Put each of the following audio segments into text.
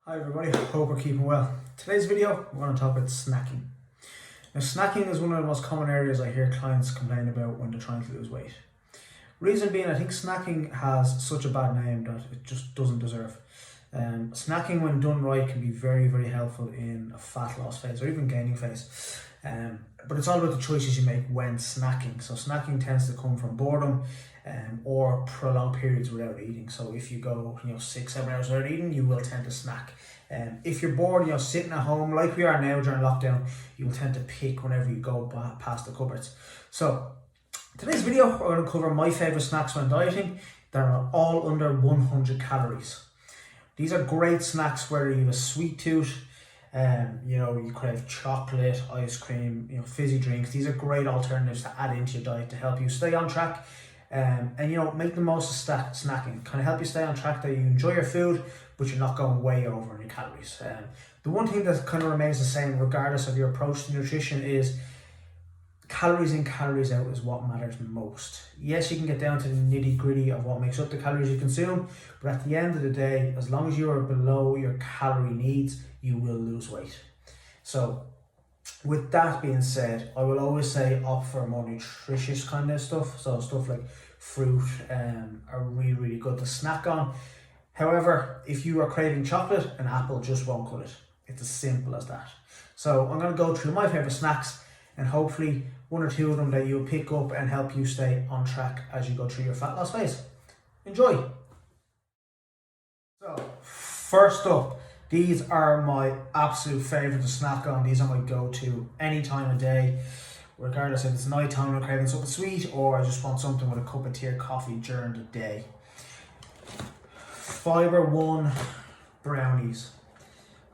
Hi everybody, hope we're keeping well. Today's video, we're going to talk about snacking. Now snacking is one of the most common areas I hear clients complain about when they're trying to lose weight. Reason being, I think snacking has such a bad name that it just doesn't deserve. Snacking when done right can be very, very helpful in a fat loss phase or even gaining phase. But it's all about the choices you make when snacking. So snacking tends to come from boredom or prolonged periods without eating. So if you go 6-7 hours without eating, you will tend to snack. If you're bored, sitting at home like we are now during lockdown, you will tend to pick whenever you go past the cupboards. So today's video, we're going to cover my favourite snacks when dieting. They're all under 100 calories. These are great snacks whether you have a sweet tooth, you crave chocolate, ice cream, fizzy drinks. These are great alternatives to add into your diet to help you stay on track and make the most of snacking. Kind of help you stay on track that you enjoy your food, but you're not going way over on your calories. The one thing that kind of remains the same regardless of your approach to nutrition is calories in, calories out is what matters most. Yes, you can get down to the nitty gritty of what makes up the calories you consume, but at the end of the day, as long as you are below your calorie needs, you will lose weight. So with that being said, I will always say opt for more nutritious kind of stuff. So stuff like fruit are really, really good to snack on. However, if you are craving chocolate, an apple just won't cut it. It's as simple as that. So I'm going to go through my favourite snacks and hopefully one or two of them that you'll pick up and help you stay on track as you go through your fat loss phase. Enjoy! So, first up, these are my absolute favourite to snack on. These are my go-to any time of day, regardless if it's night time and I'm craving something sweet or I just want something with a cup of tea or coffee during the day. Fibre One brownies.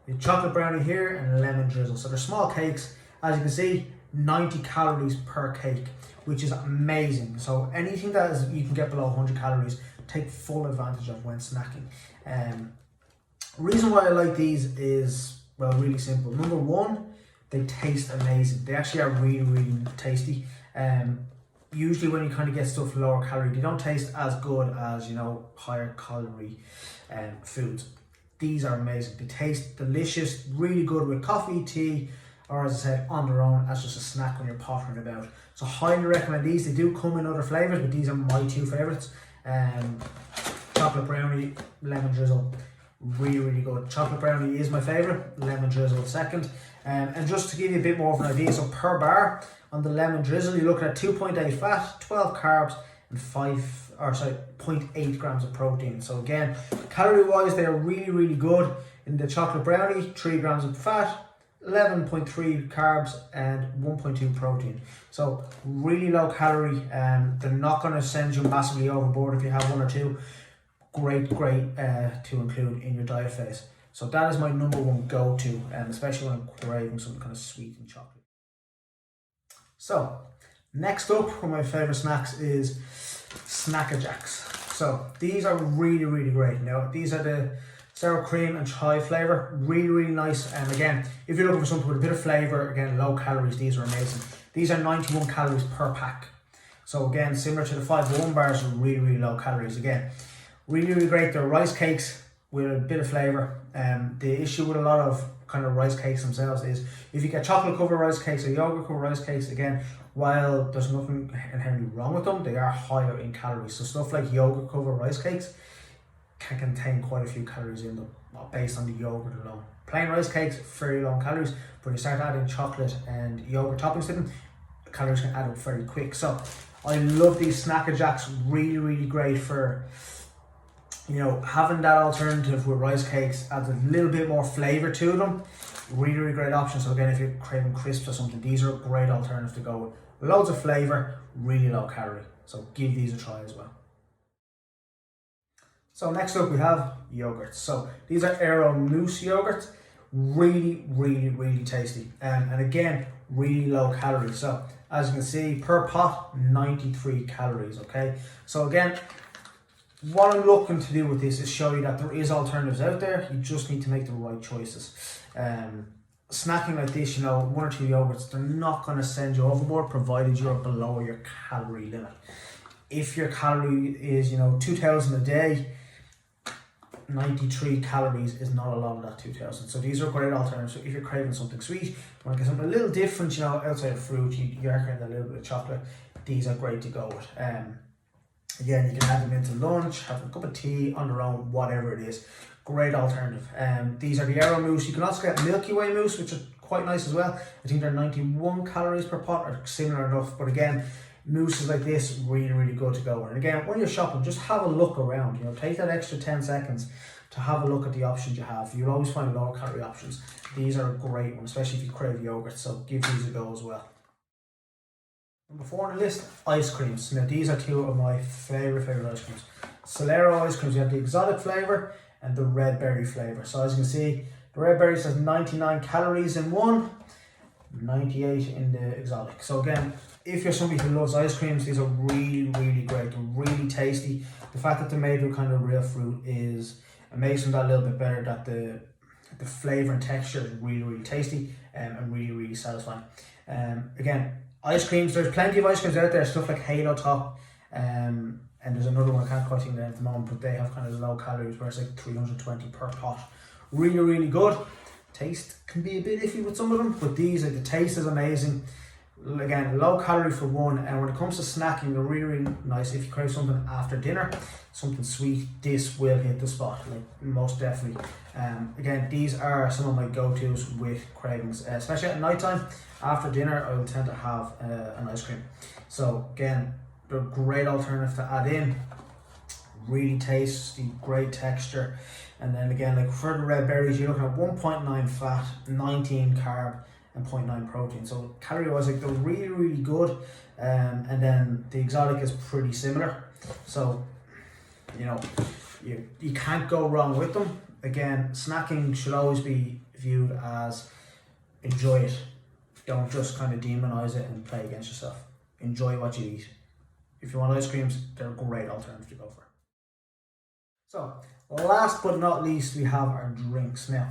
The chocolate brownie here and lemon drizzle. So they're small cakes. As you can see, 90 calories per cake, which is amazing. So anything that is you can get below 100 calories, take full advantage of when snacking. Reason why I like these is, well, really simple. Number one, they taste amazing. They actually are really, really tasty. Usually when you kind of get stuff lower calorie, they don't taste as good as, higher calorie foods. These are amazing. They taste delicious, really good with coffee, tea, or as I said, on their own as just a snack when you're pottering about. So highly recommend these. They do come in other flavours, but these are my two favourites. Chocolate brownie, lemon drizzle, really, really good. Chocolate brownie is my favourite, lemon drizzle second. And just to give you a bit more of an idea, so per bar on the lemon drizzle, you're looking at 2.8 fat, 12 carbs, and 0.8 grams of protein. So again, calorie wise, they are really, really good. In the chocolate brownie, 3 grams of fat, 11.3 carbs and 1.2 protein. So really low calorie. They're not going to send you massively overboard if you have one or two. Great to include in your diet phase. So that is my number one go-to, especially when I'm craving something kind of sweet and chocolate. So next up, one of my favorite snacks is Snacker Jacks. So these are really, really great. Now these are the sour cream and chai flavour, really, really nice. And again, if you're looking for something with a bit of flavour, again, low calories, these are amazing. These are 91 calories per pack. So again, similar to the Fibre One bars, are really, really low calories. Again, really, really great. They're rice cakes with a bit of flavour. The issue with a lot of kind of rice cakes themselves is if you get chocolate covered rice cakes or yogurt covered rice cakes, again, while there's nothing inherently wrong with them, they are higher in calories. So stuff like yogurt covered rice cakes can contain quite a few calories in them based on the yogurt alone. Plain rice cakes, very low in calories, but when you start adding chocolate and yogurt toppings to them, calories can add up very quick. So I love these Snacker Jacks, really, really great for having that alternative with rice cakes, adds a little bit more flavour to them. Really, really great option. So again, if you're craving crisps or something, these are a great alternative to go with. Loads of flavour, really low calorie. So give these a try as well. So next up we have yogurts. So these are Aero Mousse yogurts. Really, really, really tasty. And again, really low calories. So as you can see, per pot, 93 calories, okay? So again, what I'm looking to do with this is show you that there is alternatives out there. You just need to make the right choices. Snacking like this, one or two yogurts, they're not going to send you overboard provided you're below your calorie limit. If your calorie is, 2,000 a day, 93 calories is not a lot of that 2000. So these are great alternatives. So if you're craving something sweet, you want to get something a little different, you know, outside of fruit, you are craving a little bit of chocolate, these are great to go with. Again, you can have them into lunch, have a cup of tea on their own, whatever it is. Great alternative. These are the Aero Mousse. You can also get Milky Way Mousse, which are quite nice as well. I think they're 91 calories per pot, or similar enough. But again, mousses like this, really, really good to go. And again, when you're shopping, just have a look around. You know, take that extra 10 seconds to have a look at the options you have. You'll always find lower calorie options. These are a great one, especially if you crave yogurt. So give these a go as well. Number 4 on the list, ice creams. Now these are two of my favorite ice creams. Solero ice creams. You have the exotic flavor and the red berry flavor. So as you can see, the red berry says 99 calories in one, 98 in the exotic. So again, if you're somebody who loves ice creams, these are really, really great. They're really tasty. The fact that they're made with kind of real fruit is makes them that little bit better. That the flavor and texture is really, really tasty and really, really satisfying. Again, ice creams. There's plenty of ice creams out there. Stuff like Halo Top. And there's another one I can't quite think of at the moment, but they have kind of low calories, where it's like 320 per pot. Really, really good. Taste can be a bit iffy with some of them, but these, like, the taste is amazing. Again, low calorie for one, and when it comes to snacking, they're really, really nice. If you crave something after dinner, something sweet, this will hit the spot, like most definitely. Again, these are some of my go-tos with cravings, especially at night time. After dinner, I will tend to have an ice cream. So again, they're a great alternative to add in. Really tasty, great texture. And then again, like for the red berries, you're looking at 1.9 fat, 19 carb, and 0.9 protein. So calorie wise, like, they're really, really good. And then the exotic is pretty similar. So, you know, you can't go wrong with them. Again, snacking should always be viewed as enjoy it. Don't just kind of demonize it and play against yourself. Enjoy what you eat. If you want ice creams, they're a great alternative to go for. So, last but not least, we have our drinks. Now,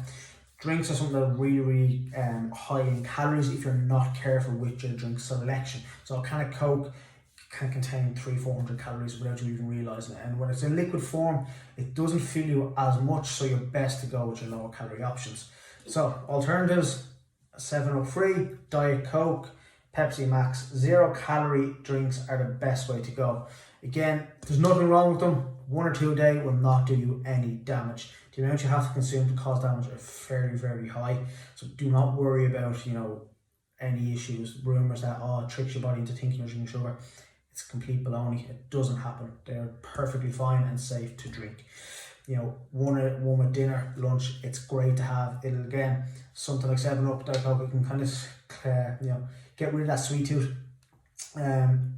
drinks are something that are really, really high in calories if you're not careful with your drink selection. So a can of Coke can contain 300-400 calories without you even realising it. And when it's in liquid form, it doesn't fill you as much, so you're best to go with your lower calorie options. So, alternatives, 7-Up Free, Diet Coke, Pepsi Max. 0 calorie drinks are the best way to go. Again, there's nothing wrong with them. 1 or 2 a day will not do you any damage. The amount you have to consume to cause damage are very, very high. So do not worry about, you know, any issues, rumours that, it tricks your body into thinking you're drinking sugar. It's complete baloney. It doesn't happen. They're perfectly fine and safe to drink. You know, one with dinner, lunch, it's great to have. It'll, again, something like 7-Up, Diet Coke, it can kind of, you know, get rid of that sweet tooth. You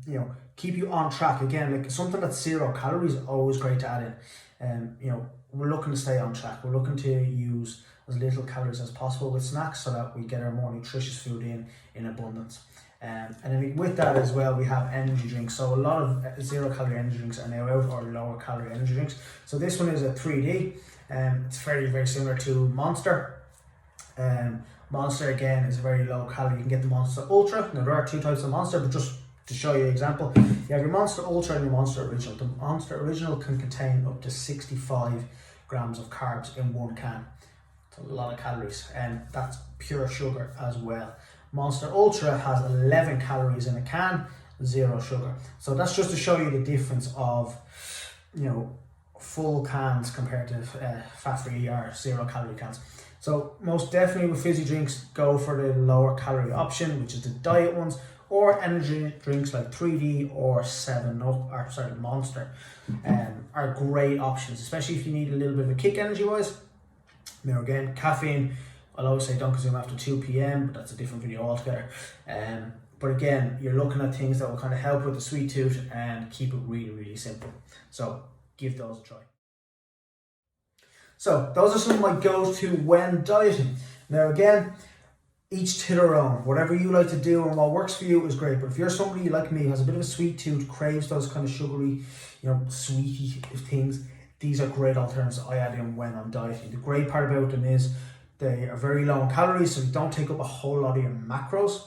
know, keep you on track. Again, like something that's 0 calories is always great to add in. You know, we're looking to stay on track. We're looking to use as little calories as possible with snacks so that we get our more nutritious food in abundance. And then with that as well, we have energy drinks. So a lot of 0 calorie energy drinks are now out, or lower calorie energy drinks. So this one is a 3D. It's very, very similar to Monster. Monster, again, is very low calorie. You can get the Monster Ultra. Now there are 2 types of Monster, but just to show you an example, you have your Monster Ultra and your Monster Original. The Monster Original can contain up to 65 grams of carbs in 1 can. It's a lot of calories, and that's pure sugar as well. Monster Ultra has 11 calories in a can, 0 sugar. So that's just to show you the difference of, you know, full cans compared to fat-free or 0 calorie cans. So most definitely with fizzy drinks, go for the lower calorie option, which is the diet ones, or energy drinks like 3D or 7-Up, or sorry, Monster, are great options, especially if you need a little bit of a kick energy-wise. Now again, caffeine, I'll always say don't consume after 2 p.m, but that's a different video altogether. But again, you're looking at things that will kind of help with the sweet tooth and keep it really, really simple. So give those a try. So those are some of my go-to when dieting. Now again, each to their own. Whatever you like to do and what works for you is great. But if you're somebody like me who has a bit of a sweet tooth, craves those kind of sugary, you know, sweety things, these are great alternatives I add in when I'm dieting. The great part about them is they are very low in calories, so they don't take up a whole lot of your macros.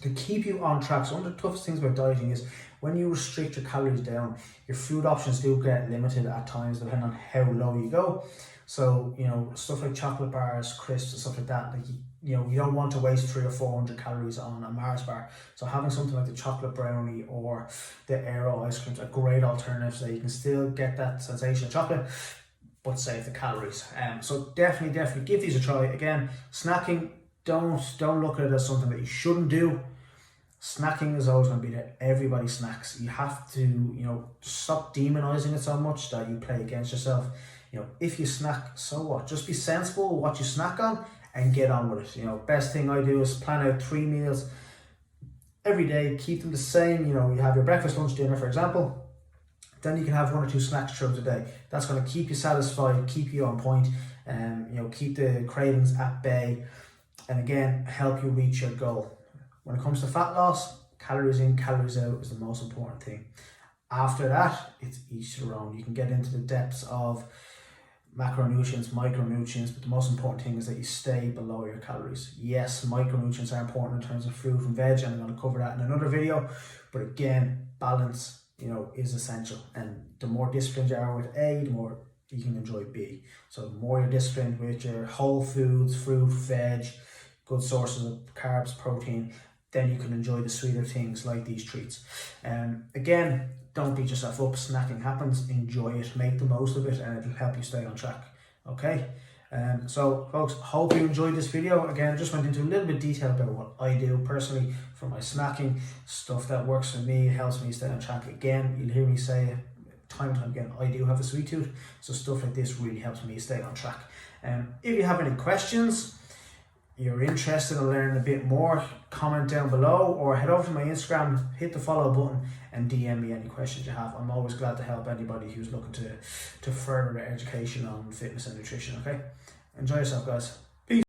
to keep you on track. So one of the toughest things about dieting is when you restrict your calories down, your food options do get limited at times depending on how low you go. So, you know, stuff like chocolate bars, crisps and stuff like that, like you know, you don't want to waste 300 or 400 calories on a Mars bar. So having something like the chocolate brownie or the Aero ice cream is a great alternative, so you can still get that sensation of chocolate but save the calories. So definitely give these a try. Again, snacking, don't look at it as something that you shouldn't do. Snacking is always going to be there. Everybody snacks. You have to, you know, stop demonizing it so much that you play against yourself. You know, if you snack, so what? Just be sensible with what you snack on and get on with it. You know, best thing I do is plan out 3 meals every day, keep them the same. You know, you have your breakfast, lunch, dinner, for example. Then you can have 1 or 2 snacks throughout the day. That's going to keep you satisfied, keep you on point, and you know, keep the cravings at bay, and again, help you reach your goal. When it comes to fat loss, calories in, calories out is the most important thing. After that, it's each their own. You can get into the depths of macronutrients, micronutrients, but the most important thing is that you stay below your calories. Yes, micronutrients are important in terms of fruit and veg, and I'm going to cover that in another video, but again, balance, you know, is essential, and the more disciplined you are with A, the more you can enjoy B. So the more you're disciplined with your whole foods, fruit, veg, good sources of carbs, protein, then you can enjoy the sweeter things like these treats. Again, don't beat yourself up. Snacking happens. Enjoy it. Make the most of it, and it'll help you stay on track. Okay. So folks, hope you enjoyed this video. Again, I just went into a little bit detail about what I do personally for my snacking, stuff that works for me, helps me stay on track. Again, you'll hear me say time and time again, I do have a sweet tooth, so stuff like this really helps me stay on track. If you have any questions, you're interested in learning a bit more, comment down below or head over to my Instagram, hit the follow button and DM me any questions you have. I'm always glad to help anybody who's looking to further their education on fitness and nutrition, okay? Enjoy yourself, guys.